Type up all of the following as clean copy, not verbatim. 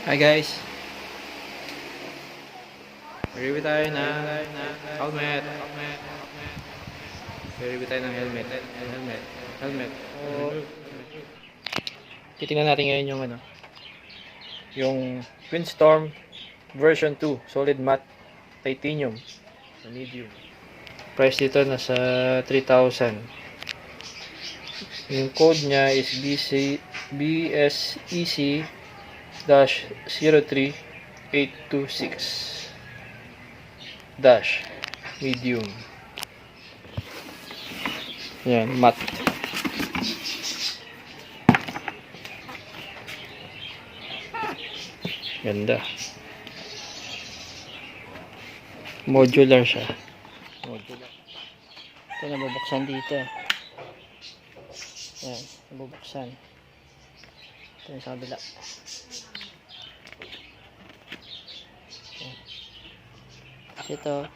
Hi guys, review tayo ng helmet. Review tayo ng helmet. So, titingnan natin ngayon yung yung Windstorm version 2 solid matte titanium na medium. Price dito nasa 3,000. Yung code niya is BSEC-03826 medium. Yan, matte. Ganda. Modular siya. Modular. Ito nabubuksan dito. Yan, nabubuksan. Ito yung sa kabila. Ito,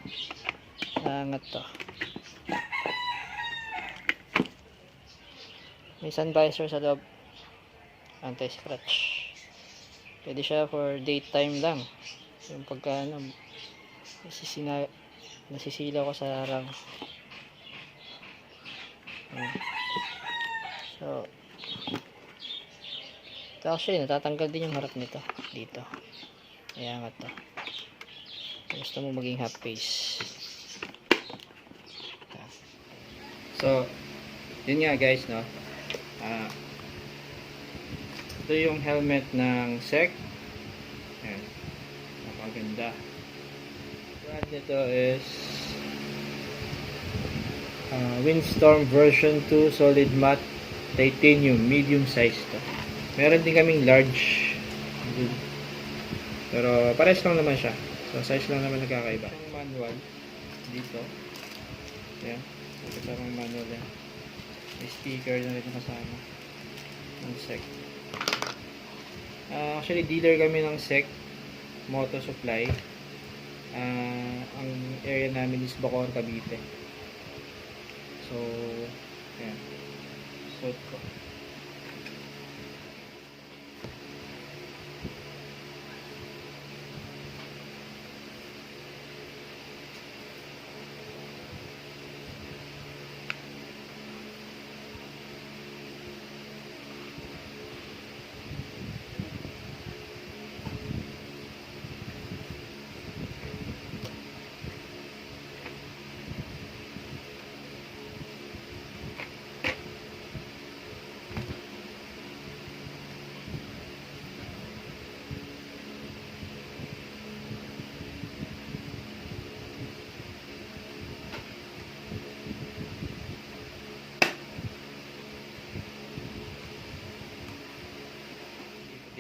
naangat to. May sun visor sa loob. Anti-scratch. Pwede siya for daytime lang. Yung pagka nasisila ko sa harang. So, ito actually natatanggal din yung harap nito dito. Kaya nga to. Gusto mo maging half face. So, yun nga guys, no. Ito yung helmet ng SEC. Ayan. Napakaganda. Brand nito is Windstorm version 2 solid matte titanium medium size to. Meron din kaming large. Pero pares lang naman siya. So size lang naman nagkakaiba. Ang manual dito. Ayan. Ito ang manual yan. May sticker na rin kasama ng SEC. Actually dealer kami ng SEC Motosupply. Ang area namin is Bacoor, Cavite. So ayan. Suot ko.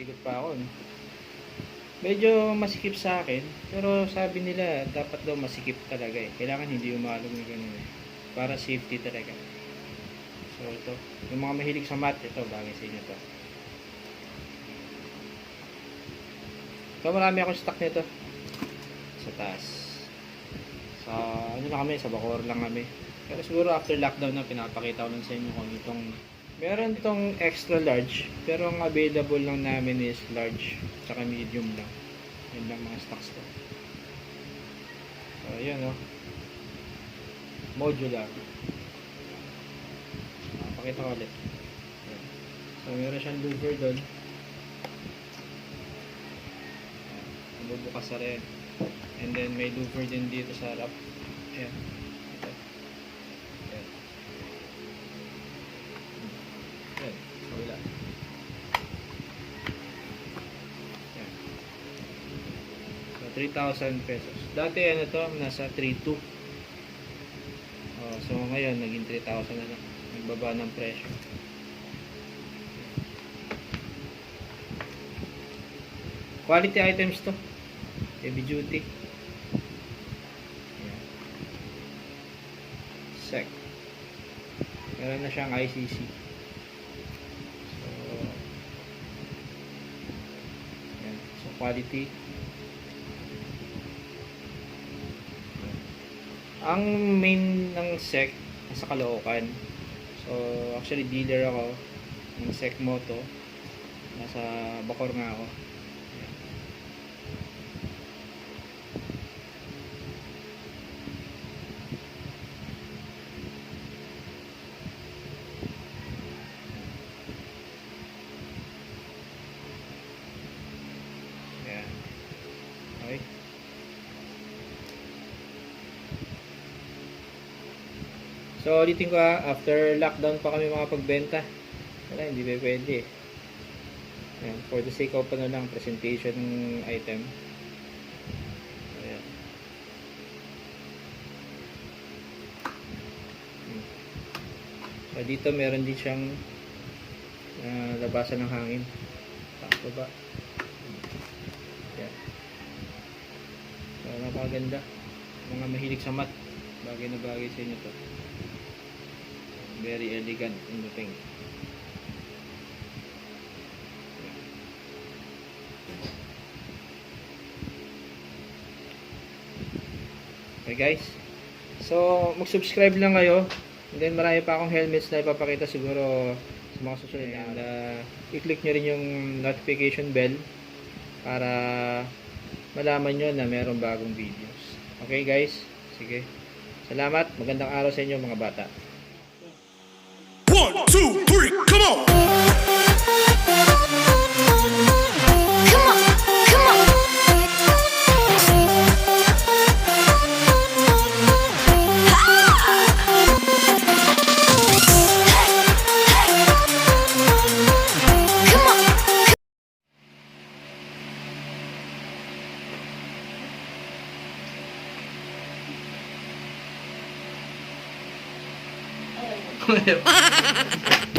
Ikot pa ako, no? Medyo masikip sa akin, pero sabi nila dapat daw masikip talaga eh. Kailangan hindi umalog na ganun eh. Para safety talaga. So ito, yung mga mahilig sa matte, ito bagay sa inyo to. So marami akong stock nito sa taas. Sa ano na kami, sa Bacoor lang kami. Pero siguro after lockdown na pinapakita ko lang sa inyo kung itong meron itong extra large, pero ang available lang namin is large tsaka medium lang. Yun lang mga stocks ko. So yun o, modular. Pakita ko ulit. So meron siyang louver doon. Nabubukas na rin. And then may louver din dito sa harap. Ayan. Ito. Ayan. Ayan. Wala. Ayan. So 3,000 pesos. Dati ano to, nasa 3,200. So ngayon naging 3,000 na lang. Nagbaba ng presyo. Quality items to. Heavy duty. Ayan. SEC. Meron na siyang ICC. So, ayan. So quality. Ang main ng SEC nasa Caloocan. So actually dealer ako ng SECMOTO. Nasa Bacoor nga ako. Ayan. So, ulitin ko after lockdown pa kami makapagbenta. Wala, hindi pa pwede. Ayan, for the sake of lang, presentation item. Ayan. So, dito meron din siyang labasan ng hangin. Taas ba? Ayan. So, napakaganda. Mga mahilig sa mat. Bagay na bagay sa inyo to. Very elegant in the thing. Okay guys. So, mag-subscribe lang kayo. And then marami pa akong helmets na ipapakita siguro sa mga susunod. And i-click nyo rin yung notification bell para malaman nyo na mayroong bagong videos. Okay guys? Sige. Salamat. Magandang araw sa inyo mga bata. 1, 2, 3, come on! Come on.